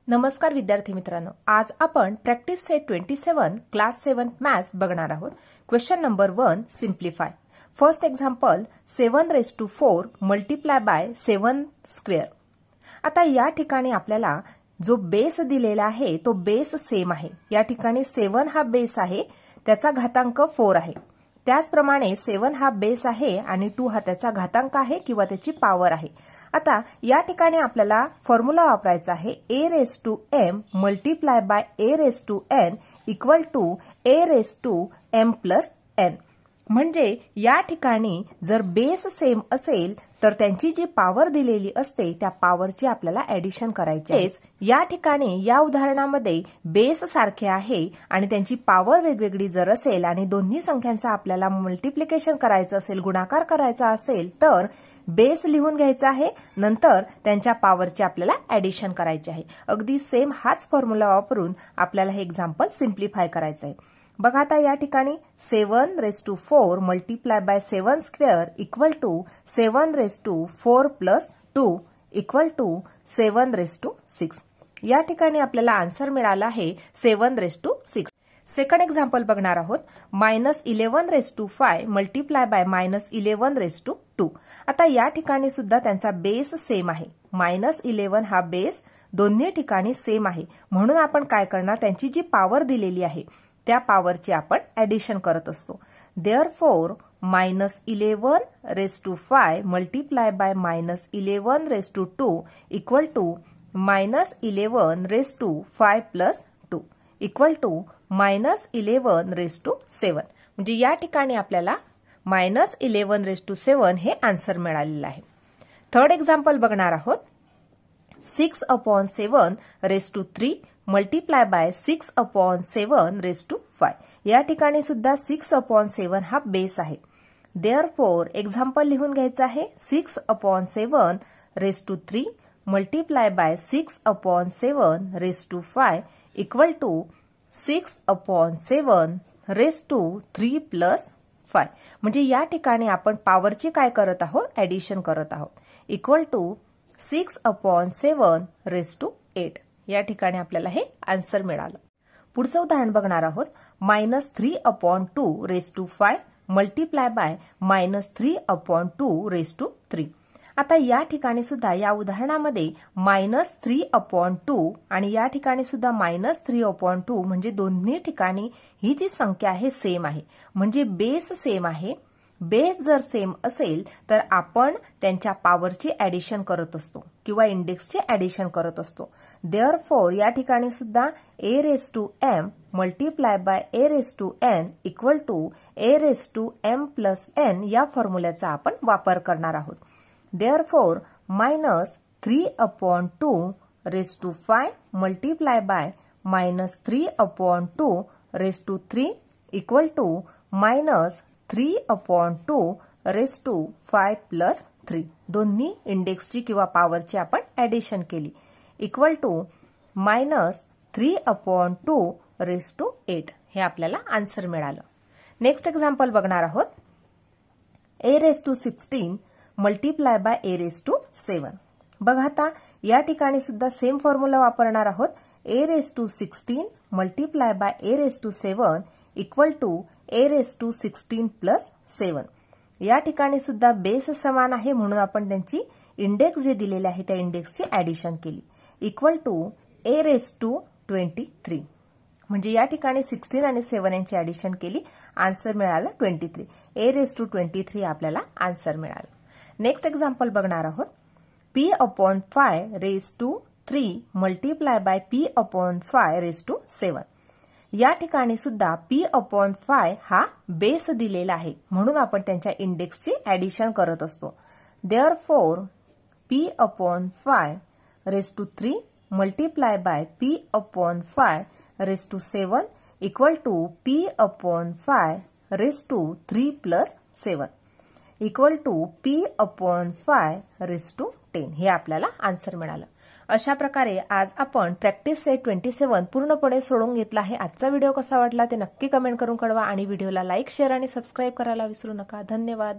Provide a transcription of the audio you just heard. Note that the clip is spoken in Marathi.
नमस्कार विद्यार्थी मित्रांनो, आज आपण प्रॅक्टिस सेट 27 क्लास 7 मॅथ्स बघणार आहोत। Question number 1 simplify. First example 7⁴ multiply by 7 square. आता या ठिकाणी आपल्याला जो बेस दिलेला आहे तो बेस सेम आहे। या ठिकाणी 7 हा बेस आहे, त्याचा घातांक 4 आहे। त्याचप्रमाणे 7 हा बेस आहे आणि 2 हा त्याचा घातांक आहे किंवा त्याची पॉवर आहे। आता या ठिकाणी आपल्याला फॉर्म्युला वापरायचा आहे a⁻m multiply by a⁻n equal to a⁻m+n। म्हणजे या ठिकाणी जर बेस सेम असेल तर त्यांची जी पॉवर दिलेली असते त्या पॉवरची आपल्याला ऍडिशन करायची आहे। या ठिकाणी या उदाहरणामध्ये बेस सारखे आहे आणि त्यांची पॉवर वेगवेगळी जर असेल आणि दोन्ही संख्यांचा आपल्याला मल्टिप्लिकेशन करायचं असेल, गुणाकार करायचा असेल तर बेस लिहून घ्यायचा आहे, नंतर त्यांच्या पॉवरची आपल्याला ऍडिशन करायची आहे। अगदी सेम हाच फॉर्म्युला वापरून आपल्याला हे एक्झाम्पल सिम्प्लिफाय करायचं आहे। बघा आता या ठिकाणी 7⁴ multiply by 7 square equal to 7⁴ + 2 equal to 7�6। या ठिकाणी आपल्याला आन्सर मिळाला आहे 7�6। सेकंड एक्झाम्पल बघणार आहोत -11⁵ मल्टिप्लाय बाय -11�2। आता या ठिकाणी सुद्धा त्यांचा बेस सेम आहे। -11 हा बेस दोन्ही ठिकाणी सेम आहे, म्हणून आपण काय करणार, त्यांची जी पॉवर दिलेली आहे त्या पॉवरची आपण ऍडिशन करत असतो। Therefore -11⁵ multiply by -11�2 equal to -11⁵ + 2 equal to -11�7। म्हणजे या ठिकाणी आपल्याला -11�7 हे आन्सर मिळालेलं आहे। थर्ड एक्झाम्पल बघणार आहोत 6/7⁻³ मल्टिप्लाय बाय 6/7⁵. या ठिकाणी सुद्धा 6/7 हा बेस आहे। देअरफॉर एक्झाम्पल लिहून घ्यायचं आहे 6/7⁻³ मल्टिप्लाय बाय 6/7⁵ इक्वल टू 6/7�3 + 5। म्हणजे या ठिकाणी आपण पॉवरची काय करत आहोत, ऍडिशन करत आहोत, इक्वल टू 6/7⁸. या ठिकाणी आपल्याला हे आन्सर मिळालं। पुढचं उदाहरण बघणार आहोत -3/2⁵ मल्टिप्लाय बाय -3/2⁵. आता या ठिकाणी सुद्धा या उदाहरणामध्ये -3/2 आणि या ठिकाणी सुद्धा -3/2 म्हणजे दोन्ही ठिकाणी ही जी संख्या आहे सेम आहे, म्हणजे बेस सेम आहे। बेस जर सेम असेल तर आपण त्यांच्या पॉवरची ऍडिशन करत असतो किंवा इंडेक्सची ऍडिशन करत असतो। देअरफॉर या ठिकाणी सुद्धा a⁻m multiply by a⁻n equal to a⁻m+n या फॉर्म्युल्याचा आपण वापर करणार आहोत। Therefore -3/2⁵ multiply by -3/2⁵ equal to -3/2⁵ + 3। दोन्ही इंडेक्सची किंवा पॉवरची आपण ऍडिशन केली, इक्वल टू -3/2⁸. हे आपल्याला आन्सर मिळालं। नेक्स्ट एक्झाम्पल बघणार आहोत a⁻16 मल्टिप्लाय बाय a⁻7। बघा आता या ठिकाणी सुद्धा सेम फॉर्म्युला वापरणार आहोत a⁻16 multiply by a⁻7 equal to a⁻16 + 7। या ठिकाणी सुद्धा बेस समान आहे, म्हणून आपण त्यांची इंडेक्स जे दिलेले आहे त्या इंडेक्सची ऍडिशन केली, इक्वल टू a⁻23। म्हणजे या ठिकाणी 16 आणि 7 यांची ऍडिशन केली, आन्सर मिळालं 23। a⁻23 आपल्याला आन्सर मिळालं। नेक्स्ट एक्झाम्पल बघणार आहोत p/5⁵ मल्टिप्लाय बाय p/5�7। या ठिकाणी सुद्धा p/5 हा बेस दिलेला आहे, म्हणून आपण त्यांच्या इंडेक्सची ऍडिशन करत असतो। Therefore p/5⁵ multiply by p/5�7 equal to p/5⁵ + 7 equal to p/5�10। हे आपल्याला आन्सर मिळालं। अशा प्रकारे आज आपण प्रॅक्टिस सेट 27 पूर्णपणे सोडवून घेतला आहे। आजचा व्हिडिओ कसा वाटला ते नक्की कमेंट करून कळवा आणि व्हिडिओला लाईक, शेअर आणि सबस्क्राईब करायला विसरू नका। धन्यवाद।